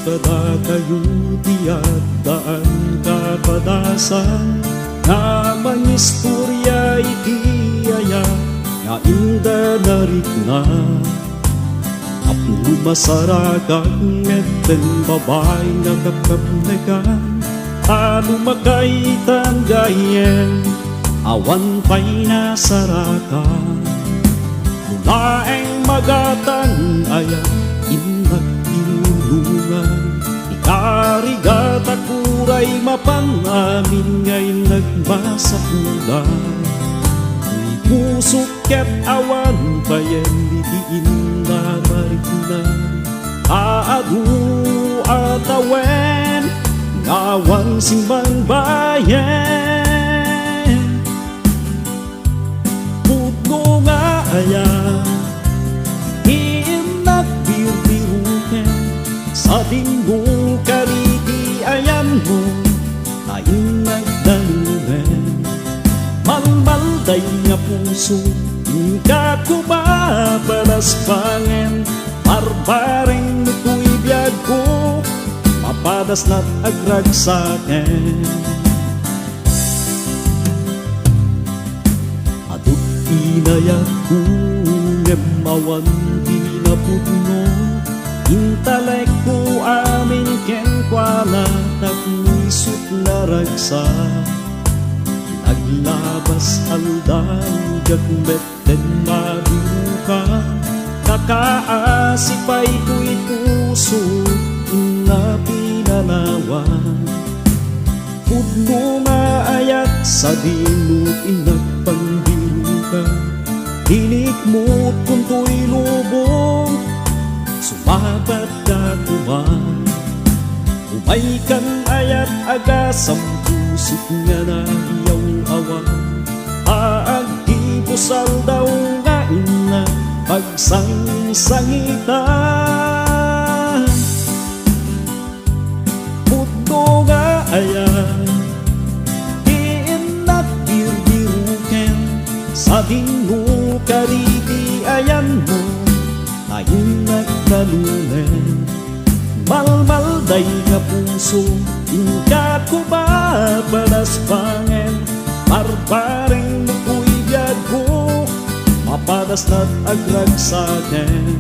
kada kayo tiyak daan kapadasan nga mangistorya iti aya nga inda narikna apno masarakan ngeten babay nga kapkapnekan ano makaitan gayen awan pa'y nasarakan mulaeng magatan aya inag inulungan ikarigat akuray mapanamin ngayon nagmasapulan ni pusok ket awan payen litiin na marikina aadu at awen ngawan simbang bayan pudno nga aya sa tinggo kariti ayan mo tayong nagdalunan malmalday nga puso ingkat ko ba paras pangen barbaring nukuy biyag ko mapadas na't agrag sa'kin adot inayat ko ngemawan tinapudno intalek ko amin ken kwala takwisot na ragsa naglabas aldan gagmet den maduka kakaasipay ko'y puso na pinanawan pudno nga ayat sa dinut inagpangdiluka hinikmut kung to'y lubong sumabat ka kuman umay kan ayat agasam pusik nga na iyaw awan aagtipusal daw nga ina pagsang-sangitan pudno nga ayat iinak dirdiruken sa tinggo kariti ayan mo tayong nagdalunan malmalday nga puso ingkat ko ba paras pangen barbaring nukuy biyag ko mapadas na't agrag sa'kin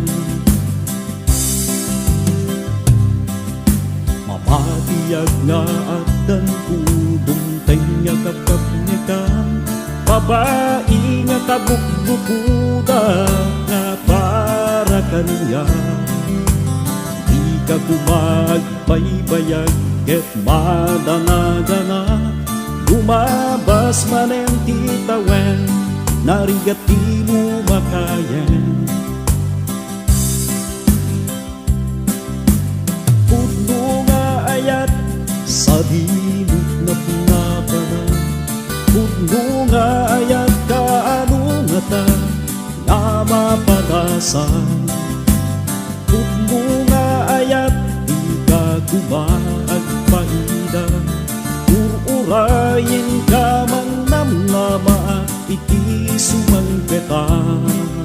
mamatiyag nga at dan kudong tanya kapkapnyakan babae nga kabukbukuda nga para kanya di ka kumagbaybayag ket madana-dana lumabas manen titawen narigat di lumakayen pudno nga ayat sa dinut na pinapanan pudno nga ayat kaano nga ta nga mapadasan pudno nga ayat di ka kumagpaida ururayin ka man namnama iti sumangpetan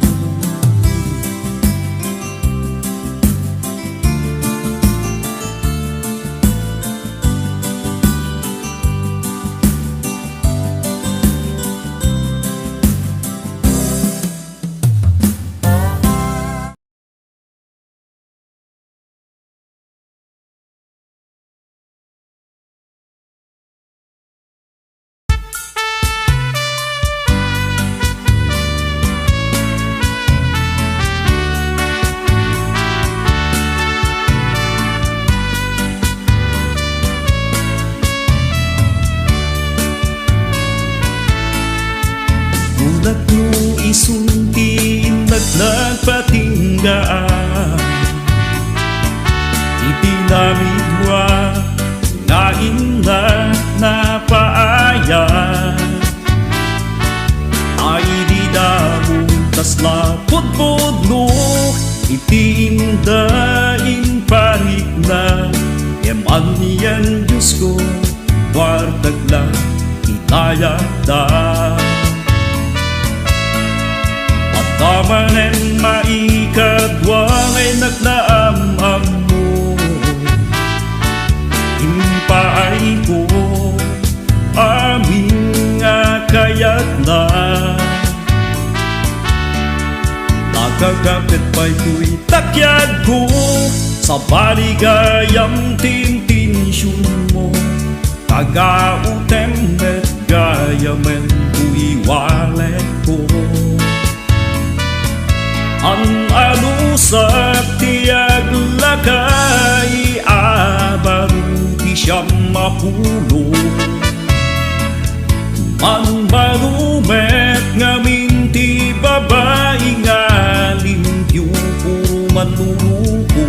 isulti nagpatinggaan itinamigwa nga inna napaayan ay di damong taslapod-podlo itindain parik na eman niyan Diyos ko wartag lang itayag da tamanen maikadwa ngay naglaam-am mo Kagapit pa'y ko'y takyag ko sa baligayang tintinsyon mo. Kagautem at gayamen ko'y walet ko. Ang alusak tiyag lakay abaru di siyam mapulo. Ang barumet ngamin ti babae nga limpyo puro manluluko.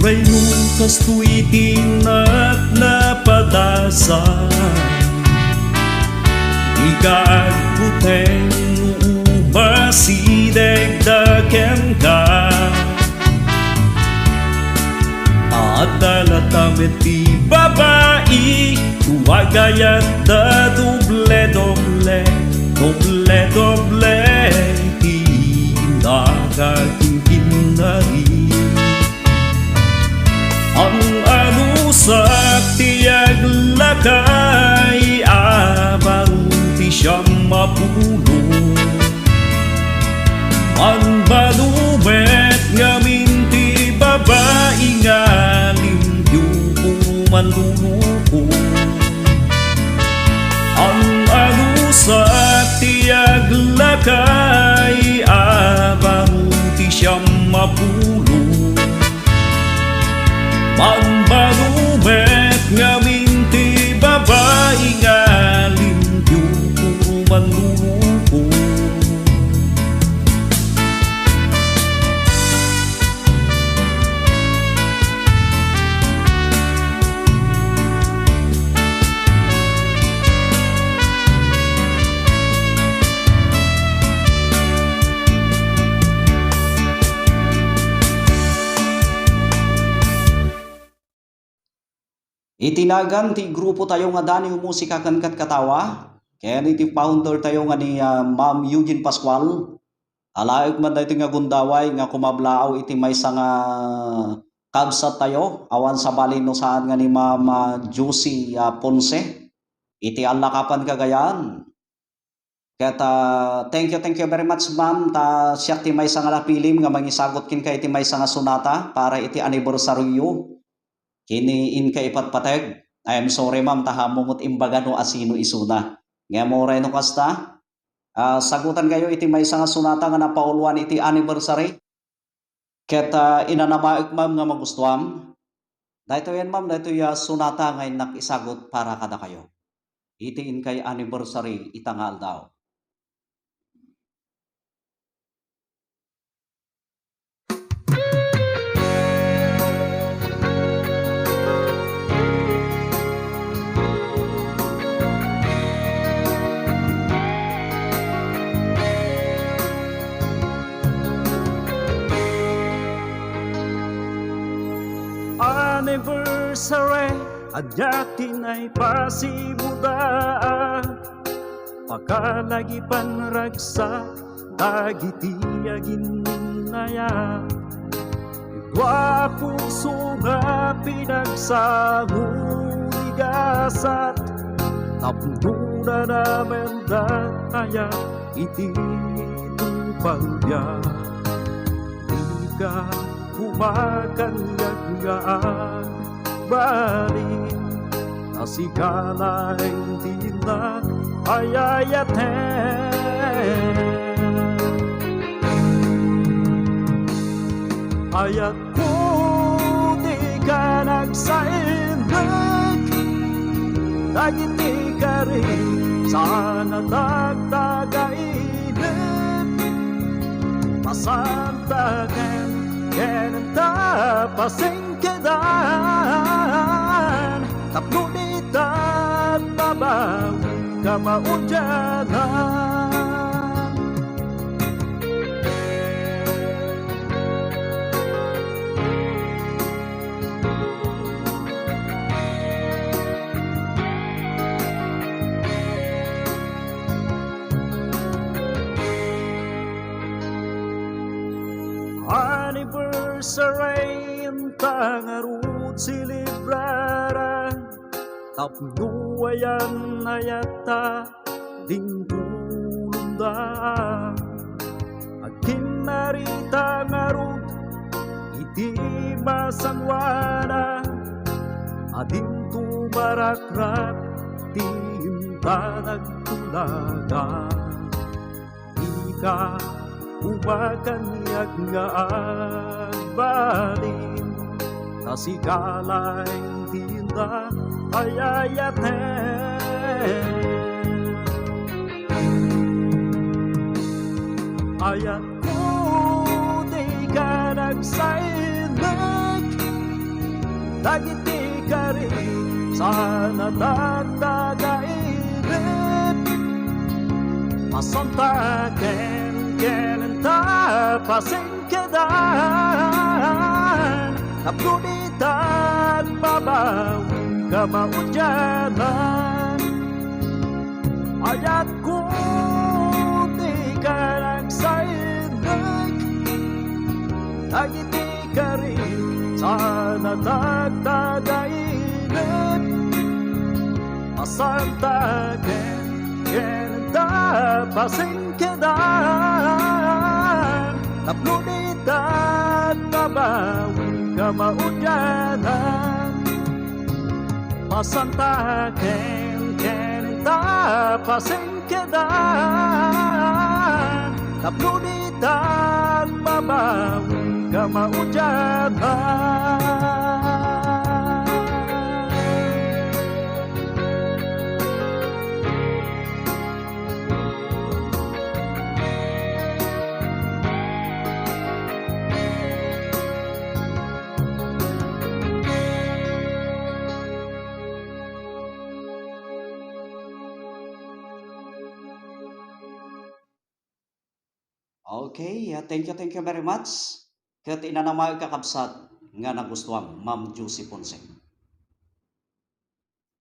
Uray nung kasto'y tinat na padasan, ikagputeng umasideg dakem ka. Adalatamit ti babae, tuwagayat da doble-doble, doble-doble, ti nakakingkinari. Ang alusak tiyag lakay abaru ti siyam mapulo. Ang balumet ngamin ti babae nga limpyo puro manluluko. Ang alusak tiyag lakay abaru ti siyam mapulo. Ang balumet ngamin ti babae nga limpyo puro manluluko. Itinagan ti grupo tayo nga dani musika kan kat katawa. Kaya ni ti founder tayo nga ni Ma'am Eugene Pascual. Alaik man dito nga gundaway nga kumablaaw iti maysa nga kabsat tayo. Awan sa balin no saan nga ni Ma'am Josie Ponce. Iti alakapan kagayan. Kaya thank you very much ma'am. Ta siya ti maysa nga napilim nga mangisagot kin kay iti maysa nga sunata para iti anibersaryo. Kini in ka ipatpateg. I am sorry ma'am, tahamumot imbaga no asino isuna. Nga mo rin no kasta. Sagutan kayo iti may nga sunata nga napauluan iti anniversary. Ket inanamaik ma'am nga magustuam. Dahito yan ma'am, dahito ya sunata ngayon nakisagot para kada kayo. Iti in kay anniversary itangal daw. Anniversary adyatin ay pasimudaan. Pakalagi panragsak dagiti agin naya. Dua puso nga pinagsanguligasat. Napuna namin daya iti tupangya. Ika kumakanyag-ngaan balik nasigalaing tina ayayaten. Ayat ko di ka nagsainig, dagiti ka rin sana dagdagainip. Masantagan Kenta pasingkidan Tapnunit at babaw Kamaudyanan. sa rain tangarut silibraran tapnuayan ayata ding tulunda akin narita ngarut iti masangwana ading tumarakrak tinta nagtulaga ika umakanyag nga agbalin nasigalay tinta ayayaten ayat ko di ka nagsainig dagiti ka rin sana tagtagainip masontaken kenen tapasingkedan napunitan babawi ka maudyanan ayat ko di ka nagsainig dagiti ka rin sana tagtagainip masantaken kenen tapasingkedan napunitan babawi ka maudyanan masantaken kenen tapasingkedan napunitan babawi ka maudyanan Okay, thank you very much. Ket inanamay kakabsat nga nagustuhan Ma'am Josie Ponce.